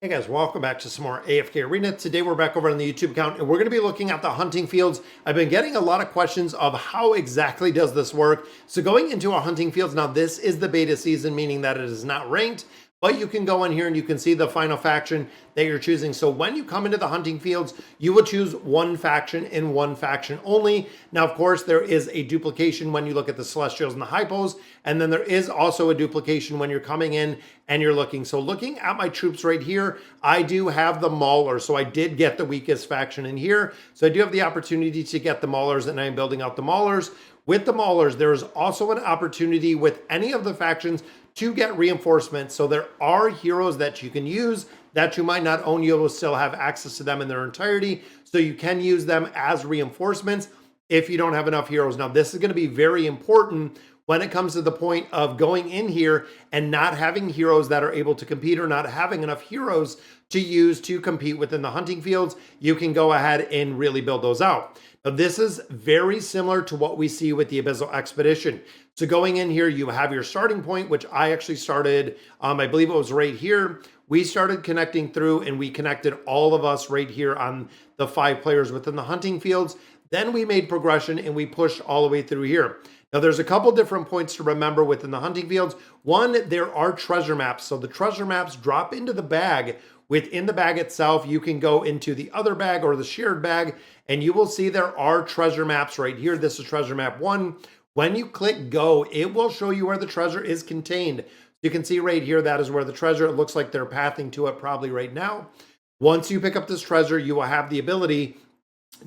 Hey guys, welcome back to some more AFK Arena. Today we're back over on the YouTube account and we're going to be looking at the hunting fields. I've been getting a lot of questions of how exactly does this work. So going into our hunting fields, now this is the beta season, meaning that it is not ranked, but you can go in here and you can see the final faction that you're choosing. So when you come into the hunting fields, you will choose one faction and one faction only. Now, of course, there is a duplication when you look at the Celestials and the Hippos, and then there is also a duplication when you're coming in and you're looking. So looking at my troops right here, I do have the Maulers. So I did get the weakest faction in here. So I do have the opportunity to get the Maulers, and I'm building out the Maulers. With the Maulers, there is also an opportunity with any of the factions to get reinforcements. So there are heroes that you can use that you might not own. You will still have access to them in their entirety. So you can use them as reinforcements if you don't have enough heroes. Now, this is going to be very important when it comes to the point of going in here and not having heroes that are able to compete, or not having enough heroes to use to compete within the hunting fields. You can go ahead and really build those out. Now, this is very similar to what we see with the Abyssal Expedition. So going in here, you have your starting point, which I actually started, I believe it was right here. We started connecting through and we connected all of us right here on the 5 players within the hunting fields. Then we made progression and we pushed all the way through here. Now, there's a couple different points to remember within the hunting fields. One, there are treasure maps. So the treasure maps drop into the bag. Within the bag itself, you can go into the other bag or the shared bag, and you will see there are treasure maps right here. This is treasure map 1. When you click go, it will show you where the treasure is contained. You can see right here, that is where the treasure, it looks like they're pathing to it probably right now. Once you pick up this treasure, you will have the ability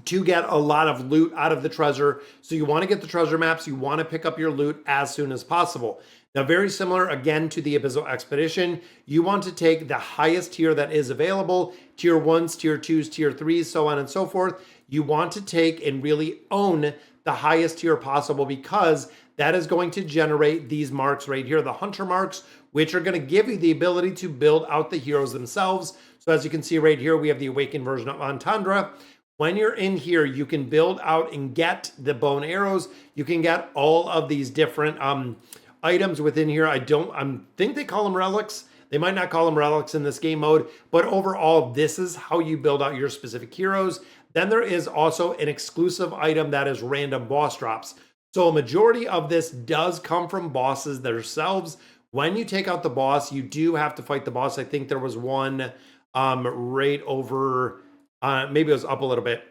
to get a lot of loot out of the treasure. So you want to get the treasure maps, you want to pick up your loot as soon as possible. Now, very similar again to the Abyssal Expedition, you want to take the highest tier that is available, tier 1s, tier 2s, tier 3s, so on and so forth. You want to take and really own the highest tier possible, because that is going to generate these marks right here, the hunter marks, which are going to give you the ability to build out the heroes themselves. So as you can see right here, we have the awakened version of Entendre. When you're in here, you can build out and get the bone arrows. You can get all of these different items within here. I think they call them relics. They might not call them relics in this game mode, but overall, this is how you build out your specific heroes. Then there is also an exclusive item that is random boss drops. So a majority of this does come from bosses themselves. When you take out the boss, you do have to fight the boss. I think there was one right over, maybe it was up a little bit.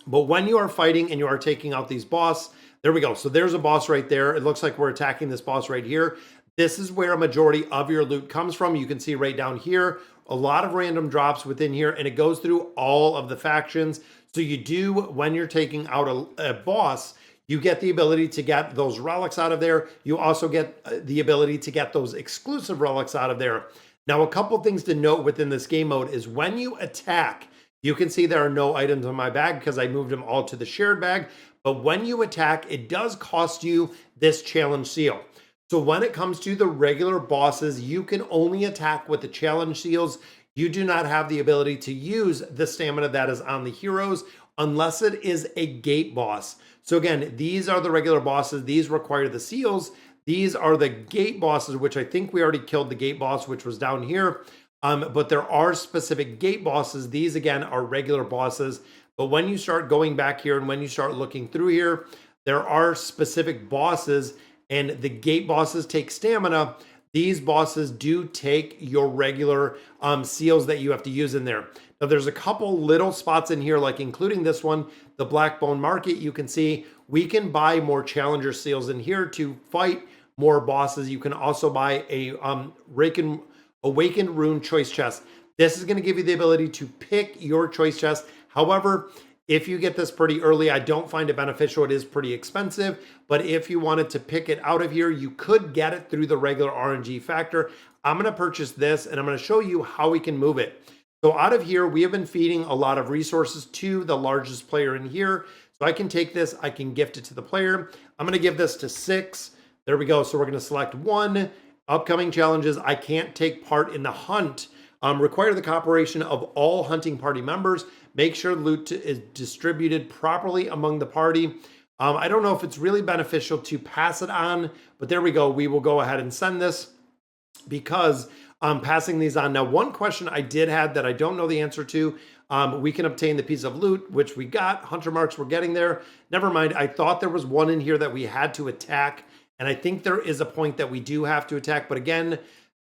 But when you are fighting and you are taking out these boss, there we go. So there's a boss right there. It looks like we're attacking this boss right here. This is where a majority of your loot comes from. You can see right down here, a lot of random drops within here, and it goes through all of the factions. So you do, when you're taking out a boss, you get the ability to get those relics out of there. You also get the ability to get those exclusive relics out of there. Now, a couple things to note within this game mode is when you attack, you can see there are no items in my bag because I moved them all to the shared bag. But when you attack, it does cost you this challenge seal. So when it comes to the regular bosses, you can only attack with the challenge seals. You do not have the ability to use the stamina that is on the heroes unless it is a gate boss. So again, these are the regular bosses. These require the seals. These are the gate bosses, which I think we already killed the gate boss, which was down here. But there are specific gate bosses. These, again, are regular bosses. But when you start going back here and when you start looking through here, there are specific bosses, and the gate bosses take stamina. These bosses do take your regular seals that you have to use in there. Now, there's a couple little spots in here, like including this one, the Blackbone Market. You can see we can buy more challenger seals in here to fight more bosses. You can also buy a Awakened Rune Choice Chest. This is going to give you the ability to pick your choice chest. However, if you get this pretty early, I don't find it beneficial. It is pretty expensive, but if you wanted to pick it out of here, you could get it through the regular RNG factor. I'm going to purchase this, and I'm going to show you how we can move it. So out of here, we have been feeding a lot of resources to the largest player in here. So I can take this, I can gift it to the player. I'm going to give this to 6. There we go. So we're going to select 1. Upcoming challenges. I can't take part in the hunt. Require the cooperation of all hunting party members. Make sure loot is distributed properly among the party. I don't know if it's really beneficial to pass it on, but there we go. We will go ahead and send this because passing these on. Now, one question I did have that I don't know the answer to, we can obtain the piece of loot, which we got. Hunter marks, we're getting there. Never mind. I thought there was one in here that we had to attack. And I think there is a point that we do have to attack. But again,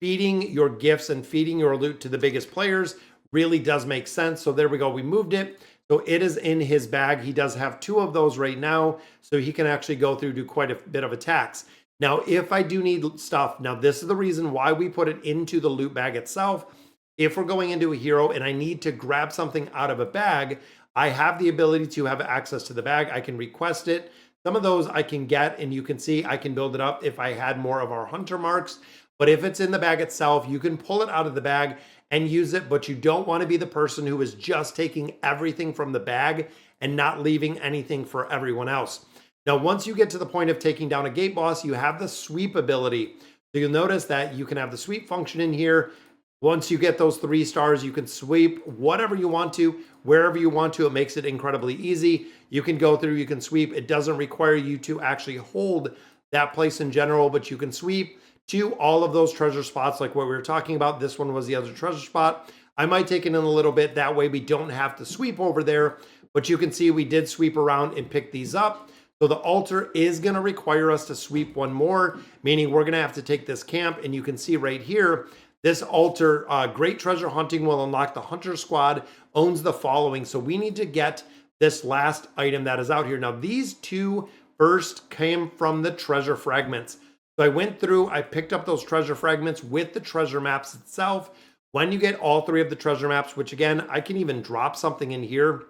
feeding your gifts and feeding your loot to the biggest players really does make sense. So there we go. We moved it. So it is in his bag. He does have 2 of those right now. So he can actually go through, do quite a bit of attacks. Now, if I do need stuff, now this is the reason why we put it into the loot bag itself. If we're going into a hero and I need to grab something out of a bag, I have the ability to have access to the bag. I can request it. Some of those I can get, and you can see I can build it up if I had more of our hunter marks. But if it's in the bag itself, you can pull it out of the bag and use it, but you don't want to be the person who is just taking everything from the bag and not leaving anything for everyone else. Now, once you get to the point of taking down a gate boss, you have the sweep ability. So you'll notice that you can have the sweep function in here. Once you get those 3 stars, you can sweep whatever you want to, wherever you want to. It makes it incredibly easy. You can go through, you can sweep. It doesn't require you to actually hold that place in general, but you can sweep to all of those treasure spots like what we were talking about. This one was the other treasure spot. I might take it in a little bit. That way we don't have to sweep over there, but you can see we did sweep around and pick these up. So the altar is going to require us to sweep one more, meaning we're going to have to take this camp. And you can see right here, this altar, great treasure hunting will unlock the hunter squad, owns the following. So we need to get this last item that is out here. Now, these 2 first came from the treasure fragments. So I went through, I picked up those treasure fragments with the treasure maps itself. When you get all 3 of the treasure maps, which again, I can even drop something in here.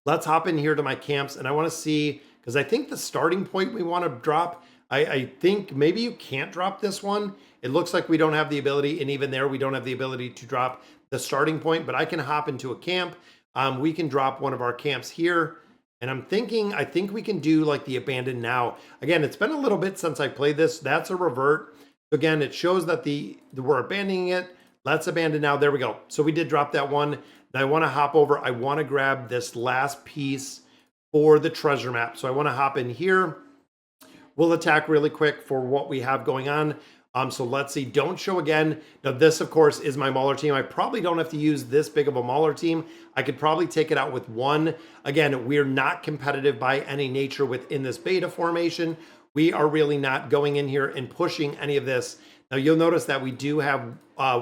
Let's hop in here to my camps, and I want to see, because I think the starting point we want to drop, I think maybe you can't drop this one. It looks like we don't have the ability, and even there, we don't have the ability to drop the starting point, but I can hop into a camp. We can drop one of our camps here, and I think we can do like the abandoned now. Again, it's been a little bit since I played this. That's a revert. Again, it shows that we're abandoning it. Let's abandon now. There we go. So we did drop that one. Now I want to hop over. I want to grab this last piece for the treasure map. So I want to hop in here. We'll attack really quick for what we have going on. So let's see, don't show again. Now this, of course, is my Mauler team. I probably don't have to use this big of a Mauler team. I could probably take it out with 1. Again, we're not competitive by any nature within this beta formation. We are really not going in here and pushing any of this. Now you'll notice that we do have,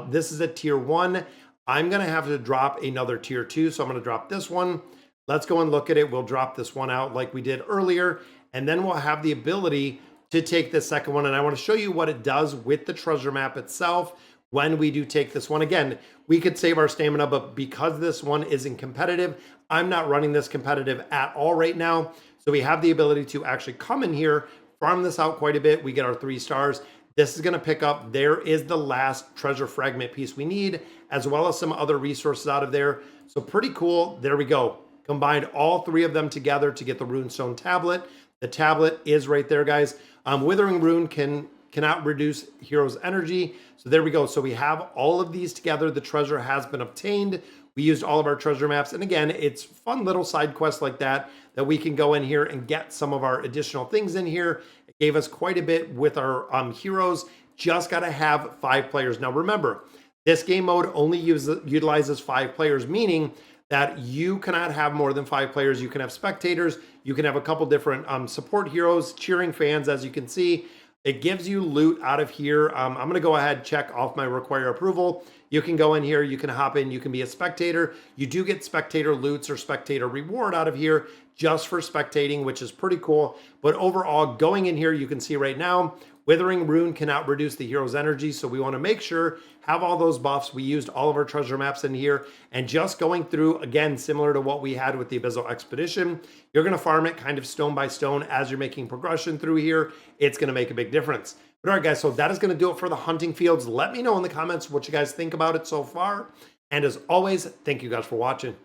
this is a tier 1. I'm gonna have to drop another tier 2. So I'm gonna drop this one. Let's go and look at it. We'll drop this one out like we did earlier. And then we'll have the ability to take the second one. And I want to show you what it does with the treasure map itself when we do take this one. Again, we could save our stamina, but because this one isn't competitive, I'm not running this competitive at all right now. So we have the ability to actually come in here, farm this out quite a bit. We get our 3 stars. This is going to pick up, there is the last treasure fragment piece we need, as well as some other resources out of there. So pretty cool. There we go. Combined all 3 of them together to get the runestone tablet. The tablet is right there, guys. Withering Rune cannot reduce hero's energy. So there we go. So we have all of these together. The treasure has been obtained. We used all of our treasure maps. And again, it's fun little side quests like that we can go in here and get some of our additional things in here. It gave us quite a bit with our heroes. Just got to have 5 players. Now remember, this game mode only utilizes 5 players, meaning that you cannot have more than 5 players. You can have spectators. You can have a couple different support heroes, cheering fans, as you can see. It gives you loot out of here. I'm going to go ahead, check off my require approval. You can go in here. You can hop in. You can be a spectator. You do get spectator loots or spectator reward out of here just for spectating, which is pretty cool. But overall, going in here, you can see right now, Withering Rune cannot reduce the hero's energy, so we want to make sure, have all those buffs. We used all of our treasure maps in here, and just going through, again, similar to what we had with the Abyssal Expedition, you're going to farm it kind of stone by stone as you're making progression through here. It's going to make a big difference. But all right, guys, so that is going to do it for the hunting fields. Let me know in the comments what you guys think about it so far. And as always, thank you guys for watching.